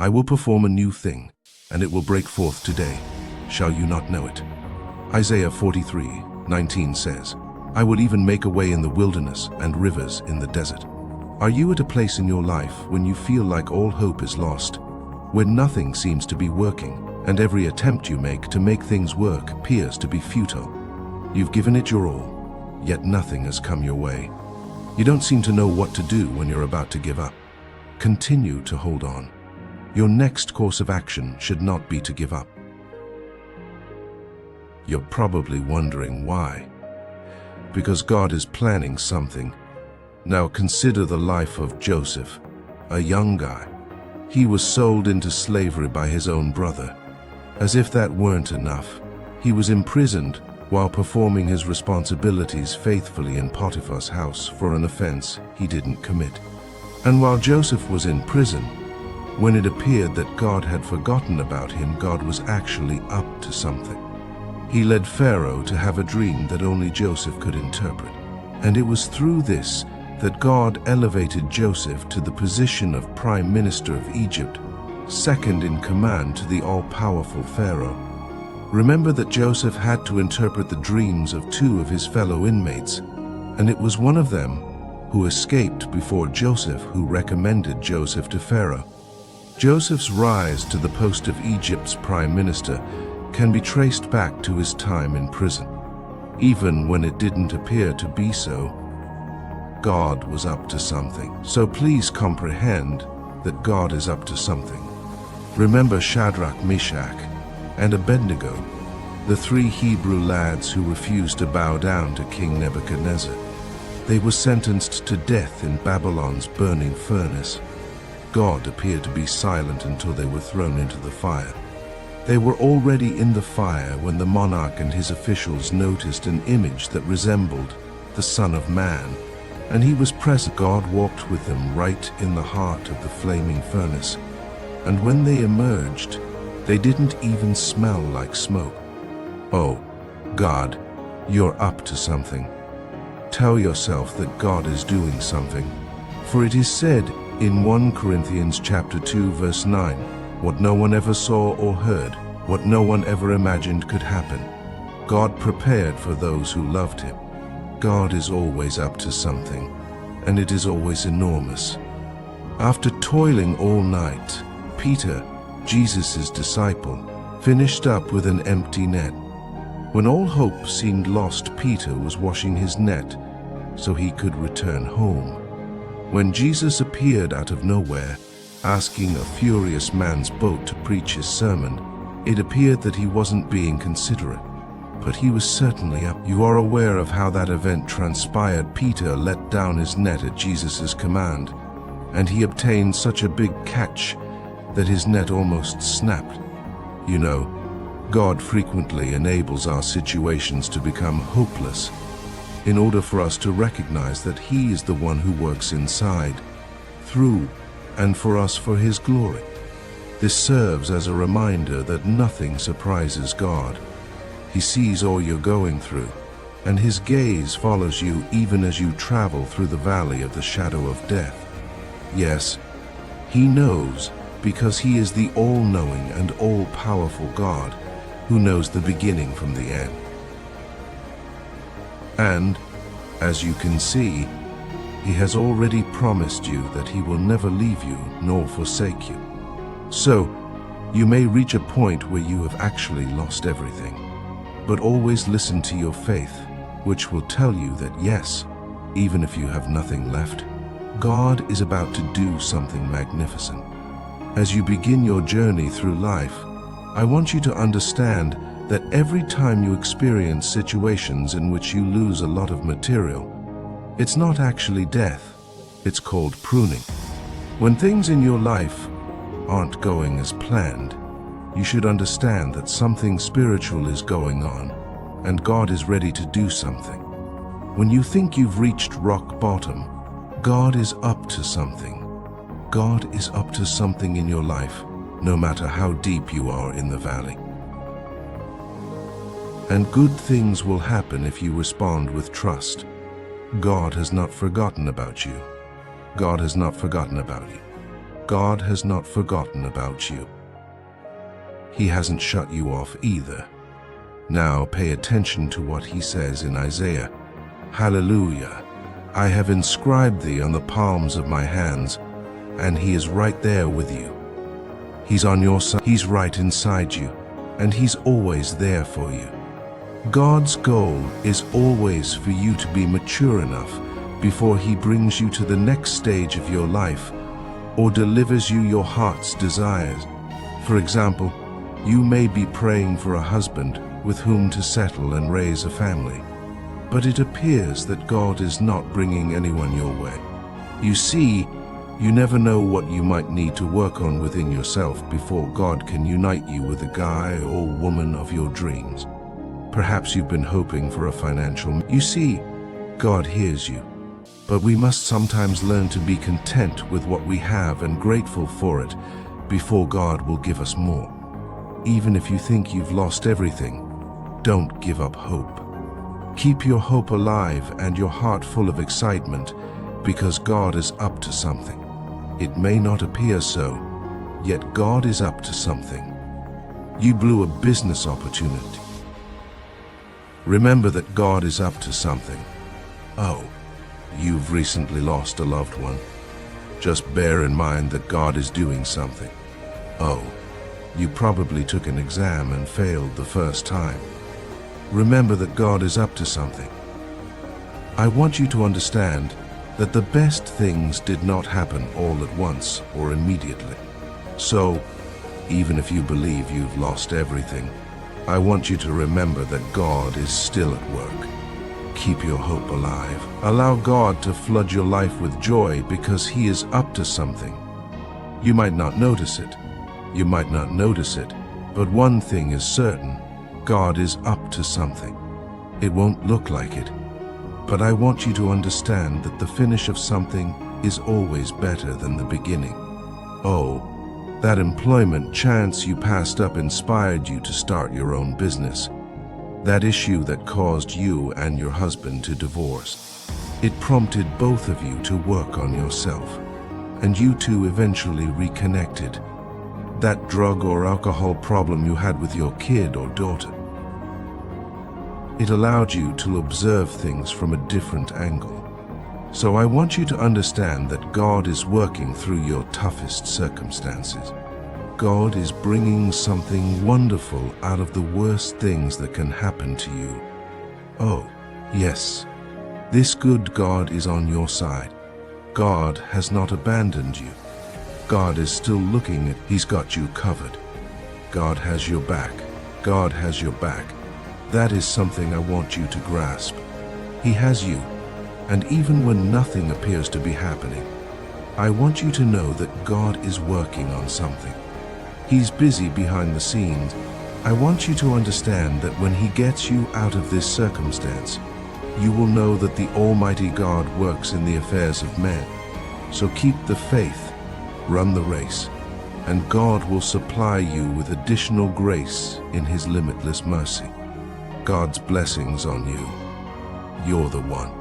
I will perform a new thing, and it will break forth today. Shall you not know it? Isaiah 43:19 says, I will even make a way in the wilderness and rivers in the desert. Are you at a place in your life when you feel like all hope is lost, when nothing seems to be working, and every attempt you make to make things work appears to be futile? You've given it your all, yet nothing has come your way. You don't seem to know what to do when you're about to give up. Continue to hold on. Your next course of action should not be to give up. You're probably wondering why. Because God is planning something. Now consider the life of Joseph, a young guy. He was sold into slavery by his own brother. As if that weren't enough, he was imprisoned while performing his responsibilities faithfully in Potiphar's house for an offense he didn't commit. And while Joseph was in prison, when it appeared that God had forgotten about him, God was actually up to something. He led Pharaoh to have a dream that only Joseph could interpret. And it was through this that God elevated Joseph to the position of Prime Minister of Egypt, second in command to the all-powerful Pharaoh. Remember that Joseph had to interpret the dreams of two of his fellow inmates, and it was one of them who escaped before Joseph who recommended Joseph to Pharaoh. Joseph's rise to the post of Egypt's prime minister can be traced back to his time in prison. Even when it didn't appear to be so, God was up to something. So please comprehend that God is up to something. Remember Shadrach, Meshach, and Abednego, the three Hebrew lads who refused to bow down to King Nebuchadnezzar. They were sentenced to death in Babylon's burning furnace. God appeared to be silent until they were thrown into the fire. They were already in the fire when the monarch and his officials noticed an image that resembled the Son of Man, and he was present. God walked with them right in the heart of the flaming furnace, and when they emerged, they didn't even smell like smoke. Oh, God, you're up to something. Tell yourself that God is doing something. For it is said in 1 Corinthians chapter 2 verse 9, what no one ever saw or heard, what no one ever imagined could happen, God prepared for those who loved him. God is always up to something, and it is always enormous. After toiling all night, Peter, Jesus' disciple, finished up with an empty net. When all hope seemed lost, Peter was washing his net so he could return home. When Jesus appeared out of nowhere, asking a furious man's boat to preach his sermon, it appeared that he wasn't being considerate, but he was certainly up. You are aware of how that event transpired. Peter let down his net at Jesus' command, and he obtained such a big catch that his net almost snapped. You know, God frequently enables our situations to become hopeless in order for us to recognize that He is the one who works inside, through, and for us for His glory. This serves as a reminder that nothing surprises God. He sees all you're going through, and His gaze follows you even as you travel through the valley of the shadow of death. Yes, He knows, because He is the all-knowing and all-powerful God who knows the beginning from the end. And, as you can see, He has already promised you that He will never leave you nor forsake you. So, you may reach a point where you have actually lost everything, but always listen to your faith, which will tell you that yes, even if you have nothing left, God is about to do something magnificent. As you begin your journey through life, I want you to understand that every time you experience situations in which you lose a lot of material, it's not actually death, it's called pruning. When things in your life aren't going as planned, you should understand that something spiritual is going on, and God is ready to do something. When you think you've reached rock bottom, God is up to something. God is up to something in your life, no matter how deep you are in the valley. And good things will happen if you respond with trust. God has not forgotten about you. God has not forgotten about you. God has not forgotten about you. He hasn't shut you off either. Now pay attention to what he says in Isaiah. Hallelujah! I have inscribed thee on the palms of my hands, and he is right there with you. He's on your side. He's right inside you, and he's always there for you. God's goal is always for you to be mature enough before he brings you to the next stage of your life or delivers you your heart's desires. For example, you may be praying for a husband with whom to settle and raise a family, but it appears that God is not bringing anyone your way. You see, you never know what you might need to work on within yourself before God can unite you with a guy or woman of your dreams. Perhaps you've been hoping for a financial... You see, God hears you, but we must sometimes learn to be content with what we have and grateful for it before God will give us more. Even if you think you've lost everything, don't give up hope. Keep your hope alive and your heart full of excitement, because God is up to something. It may not appear so, yet God is up to something. You blew a business opportunity. Remember that God is up to something. Oh, you've recently lost a loved one. Just bear in mind that God is doing something. Oh, you probably took an exam and failed the first time. Remember that God is up to something. I want you to understand that the best things did not happen all at once or immediately. So, even if you believe you've lost everything, I want you to remember that God is still at work. Keep your hope alive. Allow God to flood your life with joy because he is up to something. You might not notice it. You might not notice it, but one thing is certain. God is up to something. It won't look like it, but I want you to understand that the finish of something is always better than the beginning. Oh, that employment chance you passed up inspired you to start your own business. That issue that caused you and your husband to divorce. It prompted both of you to work on yourself, and you two eventually reconnected. That drug or alcohol problem you had with your kid or daughter. It allowed you to observe things from a different angle. So I want you to understand that God is working through your toughest circumstances. God is bringing something wonderful out of the worst things that can happen to you. Oh, yes, this good God is on your side. God has not abandoned you. God is still looking at, he's got you covered. God has your back. God has your back. That is something I want you to grasp. He has you, and even when nothing appears to be happening, I want you to know that God is working on something. He's busy behind the scenes. I want you to understand that when he gets you out of this circumstance, you will know that the Almighty God works in the affairs of men. So keep the faith, run the race, and God will supply you with additional grace in his limitless mercy. God's blessings on you. You're the one.